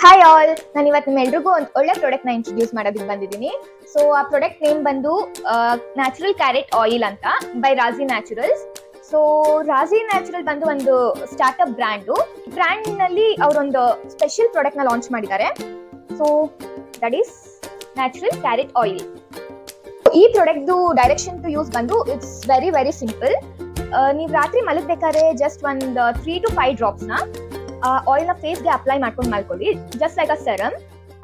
Hi all, ನಾನು ಇವತ್ತು ನಿಮ್ಮೆಲ್ರಿಗೂ ಒಂದು ಒಳ್ಳೆ ಪ್ರಾಡಕ್ಟ್ ನ ಇಂಟ್ರೊಡ್ಯೂಸ್ ಮಾಡೋದಕ್ಕೆ ಬಂದಿದ್ದೀನಿ. ಸೊ ಆ ಪ್ರಾಡಕ್ಟ್ ನೇಮ್ ಬಂದು ನ್ಯಾಚುರಲ್ ಕ್ಯಾರೆಟ್ ಆಯಿಲ್ ಅಂತ ಬೈ ರಾಜಿ ನ್ಯಾಚುರಲ್ಸ್. ಸೊ ರಾಜಿ ನ್ಯಾಚುರಲ್ ಬಂದು ಒಂದು ಸ್ಟಾರ್ಟ್ಅಪ್ ಬ್ರ್ಯಾಂಡ್ ನಲ್ಲಿ ಅವರೊಂದು ಸ್ಪೆಷಲ್ ಪ್ರಾಡಕ್ಟ್ ನ ಲಾಂಚ್ ಮಾಡಿದ್ದಾರೆ. So that is natural carrot oil. ಈ ಪ್ರಾಡಕ್ಟ್ ಡೈರೆಕ್ಷನ್ ಟು ಯೂಸ್ ಬಂದು ಇಟ್ಸ್ ವೆರಿ ವೆರಿ ಸಿಂಪಲ್. ನೀವು ರಾತ್ರಿ ಮಲಗಬೇಕಾದ್ರೆ ಜಸ್ಟ್ ಒಂದು 3 to 5 ಡ್ರಾಪ್ಸ್ ನ ಆಯಿಲ್ ನ ಫೇಸ್ ಗೆ ಅಪ್ಲೈ ಮಾಡ್ಕೊಂಡು ಮಲ್ಕೊಳ್ಳಿ, ಜಸ್ಟ್ ಲೈಕ್ ಅ ಸೆರಮ್.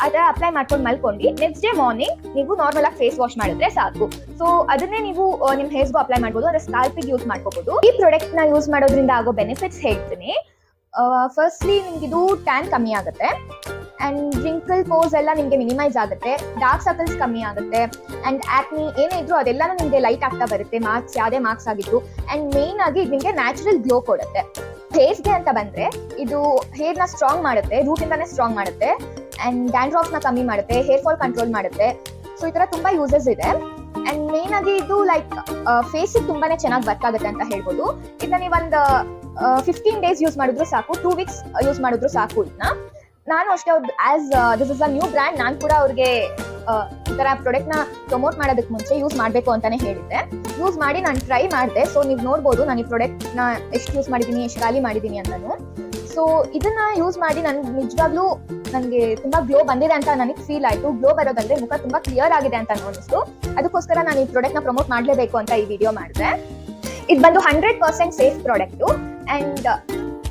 ಅದರ ಅಪ್ಲೈ ಮಾಡ್ಕೊಂಡು ಮಲ್ಕೊಂಡು ನೆಕ್ಸ್ಟ್ ಡೇ ಮಾರ್ನಿಂಗ್ ನೀವು ನಾರ್ಮಲ್ ಆಗಿ ಫೇಸ್ ವಾಶ್ ಮಾಡಿದ್ರೆ ಸಾಕು. ಸೊ ಅದನ್ನೇ ನೀವು ನಿಮ್ ಹೇರ್ಸ್ಗೂ ಅಪ್ಲೈ ಮಾಡಬಹುದು, ಅದರ ಸ್ಕಾಲ್ಪಿಗೆ ಯೂಸ್ ಮಾಡ್ಕೋಬಹುದು. ಈ ಪ್ರಾಡಕ್ಟ್ ನ ಯೂಸ್ ಮಾಡೋದ್ರಿಂದ ಆಗೋ ಬೆನಿಫಿಟ್ಸ್ ಹೇಳ್ತೀನಿ. ಫಸ್ಟ್ಲಿ ನಿಮ್ಗೆ ಇದು ಟ್ಯಾನ್ ಕಮ್ಮಿ ಆಗುತ್ತೆ, ಅಂಡ್ ರಿಂಕಲ್ ಪೋಸ್ ಎಲ್ಲ ನಿಮ್ಗೆ ಮಿನಿಮೈಸ್ ಆಗುತ್ತೆ, ಡಾರ್ಕ್ ಸರ್ಕಲ್ಸ್ ಕಮ್ಮಿ ಆಗುತ್ತೆ, ಅಂಡ್ ಆಕ್ನಿ ಏನೇ ಇದ್ರು ಅದೆಲ್ಲಾನು ನಿಮ್ಗೆ ಲೈಟ್ ಆಗ್ತಾ ಬರುತ್ತೆ, ಮಾರ್ಕ್ಸ್ ಯಾವುದೇ ಮಾರ್ಕ್ಸ್ ಆಗಿತ್ತು. ಅಂಡ್ ಮೇನ್ ಆಗಿ ನಿಮ್ಗೆ ನ್ಯಾಚುರಲ್ ಗ್ಲೋ ಕೊಡುತ್ತೆ. ಹೇರ್ಸ್ಗೆ ಅಂತ ಬಂದ್ರೆ ಇದು ಹೇರ್ ನ ಸ್ಟ್ರಾಂಗ್ ಮಾಡುತ್ತೆ, ರೂಟ್ ಇಂದಾನೆ ಸ್ಟ್ರಾಂಗ್ ಮಾಡುತ್ತೆ, ಅಂಡ್ ಡ್ಯಾಂಡ್ರಾಫ್ ನ ಕಮ್ಮಿ ಮಾಡುತ್ತೆ, ಹೇರ್ ಫಾಲ್ ಕಂಟ್ರೋಲ್ ಮಾಡುತ್ತೆ. ಸೊ ಈ ತರ ತುಂಬಾ ಯೂಸಸ್ ಇದೆ. ಅಂಡ್ ಮೇನ್ ಆಗಿ ಇದು ಲೈಕ್ ಫೇಸ್ ತುಂಬಾನೇ ಚೆನ್ನಾಗಿ ವರ್ಕ್ ಆಗುತ್ತೆ ಅಂತ ಹೇಳ್ಬೋದು. ಇದನ್ನ ನೀವೊಂದು 15 days ಯೂಸ್ ಮಾಡಿದ್ರು ಸಾಕು, 2 weeks ಯೂಸ್ ಮಾಡಿದ್ರು ಸಾಕು. ಇದನ್ನ ನಾನು ಅಷ್ಟೇ as this is a new brand, ನಾನು ಕೂಡ ಅವ್ರಿಗೆ ಈ ತರ ಪ್ರಾಡಕ್ಟ್ ನ ಪ್ರಮೋಟ್ ಮಾಡೋದಕ್ಕೆ ಮುಂಚೆ ಯೂಸ್ ಮಾಡಬೇಕು ಅಂತಾನೆ ಹೇಳಿದ್ದೆ. ಯೂಸ್ ಮಾಡಿ ನಾನು ಟ್ರೈ ಮಾಡಿದೆ. ಸೊ ನೀವು ನೋಡ್ಬೋದು ನಾನು ಈ ಪ್ರಾಡಕ್ಟ್ ನ ಎಷ್ಟು ಯೂಸ್ ಮಾಡಿದ್ದೀನಿ, ಎಷ್ಟು ಖಾಲಿ ಮಾಡಿದ್ದೀನಿ ಅಂತಾನು. ಸೊ ಇದನ್ನ ಯೂಸ್ ಮಾಡಿ ನನ್ಗೆ ನಿಜವಾಗ್ಲೂ ನನಗೆ ತುಂಬಾ ಗ್ಲೋ ಬಂದಿದೆ ಅಂತ ನನಗೆ ಫೀಲ್ ಆಯ್ತು. ಗ್ಲೋ ಬರೋದಂದ್ರೆ ಮುಖ ತುಂಬಾ ಕ್ಲಿಯರ್ ಆಗಿದೆ ಅಂತ ಅನಿಸ್ತು. ಅದಕ್ಕೋಸ್ಕರ ನಾನು ಈ ಪ್ರಾಡಕ್ಟ್ ನ ಪ್ರಮೋಟ್ ಮಾಡಲೇಬೇಕು ಅಂತ ಈ ವಿಡಿಯೋ ಮಾಡಿದೆ. ಇದು ಬಂದು 100% safe product. And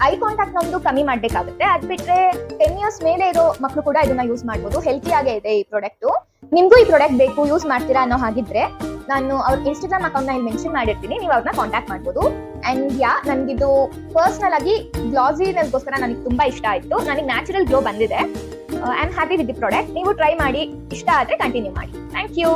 eye contact ನಮ್ದು ಕಮ್ಮಿ ಮಾಡ್ಬೇಕಾಗುತ್ತೆ. ಅದ್ ಬಿಟ್ರೆ 10 years ಮೇಲೆ ಇರೋ ಮಕ್ಕಳು ಕೂಡ ಇದನ್ನ ಯೂಸ್ ಮಾಡ್ಬೋದು. ಹೆಲ್ತಿ ಆಗೇ ಇದೆ ಈ ಪ್ರಾಡಕ್ಟ್. ನಿಮ್ಗೂ ಈ ಪ್ರಾಡಕ್ಟ್ ಬೇಕು, ಯೂಸ್ ಮಾಡ್ತೀರಾ ಅನ್ನೋ ಹಾಗಿದ್ರೆ ನಾನು ಅವ್ರ ಇನ್ಸ್ಟಾಗ್ರಾಮ್ ಅಕೌಂಟ್ ನ ಇಲ್ಲಿ ಮೆನ್ಷನ್ ಮಾಡಿರ್ತೀನಿ, ನೀವು ಅವ್ರನ್ನ ಕಾಂಟ್ಯಾಕ್ಟ್ ಮಾಡ್ಬೋದು. ಅಂಡ್ ನನ್ಗಿದು ಪರ್ಸನಲ್ ಆಗಿ ಗ್ಲಾಸಿನೆಸ್ಗೋಸ್ಕರ ನನಗೆ ತುಂಬಾ ಇಷ್ಟ ಆಯ್ತು. ನನಗೆ ನ್ಯಾಚುರಲ್ ಗ್ಲೋ ಬಂದಿದೆ. I am happy with the product. ನೀವು ಟ್ರೈ ಮಾಡಿ, ಇಷ್ಟ ಆದ್ರೆ ಕಂಟಿನ್ಯೂ ಮಾಡಿ. Thank you.